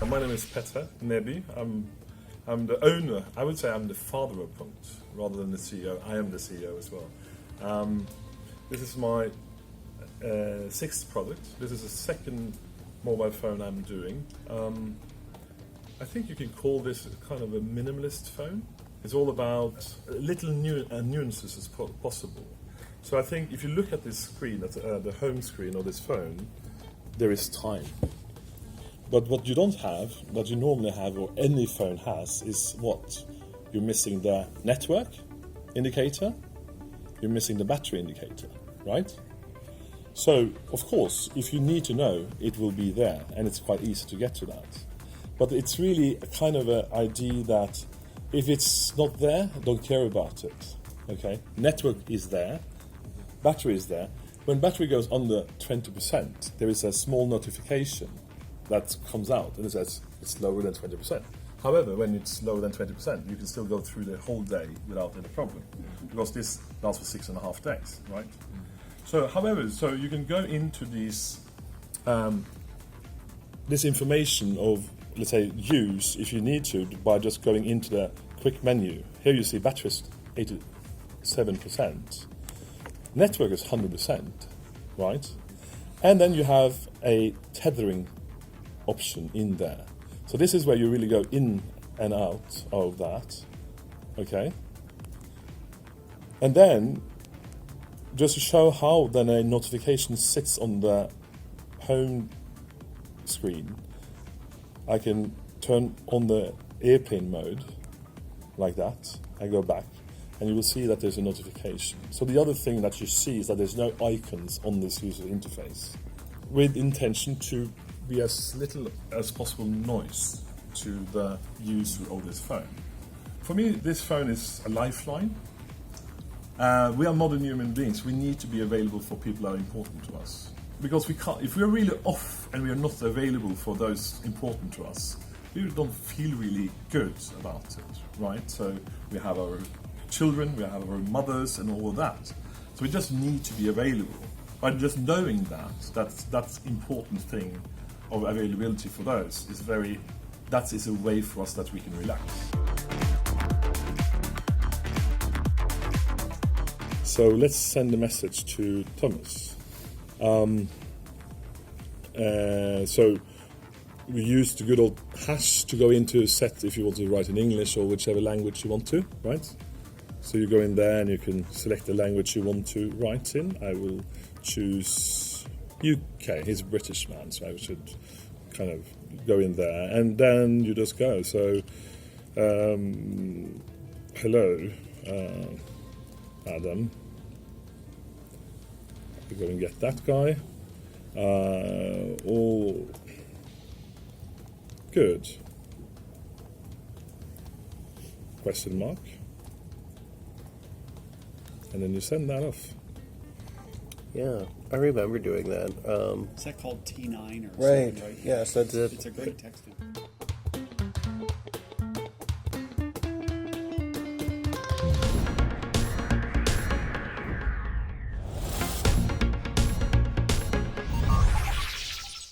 My name is Petter Neby. I'm the owner. I would say I'm the father of Punkt rather than the CEO. I am the CEO as well. This is my sixth product. This is the second mobile phone I'm doing. I think you can call this kind of a minimalist phone. It's all about little nuances as possible. So I think if you look at this screen, at the home screen of this phone, there is time. But what you don't have, what you normally have or any phone has, is what? You're missing the network indicator, you're missing the battery indicator, right? So, of course, if you need to know, it will be there, and it's quite easy to get to that. But it's really a kind of an idea that if it's not there, don't care about it, okay? Network is there, battery is there. When battery goes under 20%, there is a small notification that comes out and it says it's lower than 20%. However, when it's lower than 20%, you can still go through the whole day without any problem, because this lasts for 6.5 days, right? So, however, so you can go into these this information of, let's say, use if you need to by just going into the quick menu. Here you see battery is 87%, network is 100%, right? And then you have a tethering option in there. So this is where you really go in and out of that, okay? And then, just to show how then a notification sits on the home screen, I can turn on the airplane mode, like that, and go back, and you will see that there's a notification. So the other thing that you see is that there's no icons on this user interface, with intention to be as little as possible noise to the user of this phone. For me, this phone is a lifeline. We are modern human beings. We need to be available for people that are important to us. Because we can't, if we're really off and we are not available for those important to us, we don't feel really good about it, right? So we have our children, we have our mothers and all of that. So we just need to be available. But just knowing that's important thing of availability for those is that is a way for us that we can relax. So let's send a message to Thomas. So we use the good old hash to go into set if you want to write in English or whichever language you want to, right? So you go in there and you can select the language you want to write in. I will choose UK. He's a British man, so I should kind of go in there, and then you just go. So, hello, Adam. You go and get that guy. All good. Question mark. And then you send that off. Yeah, I remember doing that. Is that called T9 or right. something? Right. Yes, that's it. It's a great texting.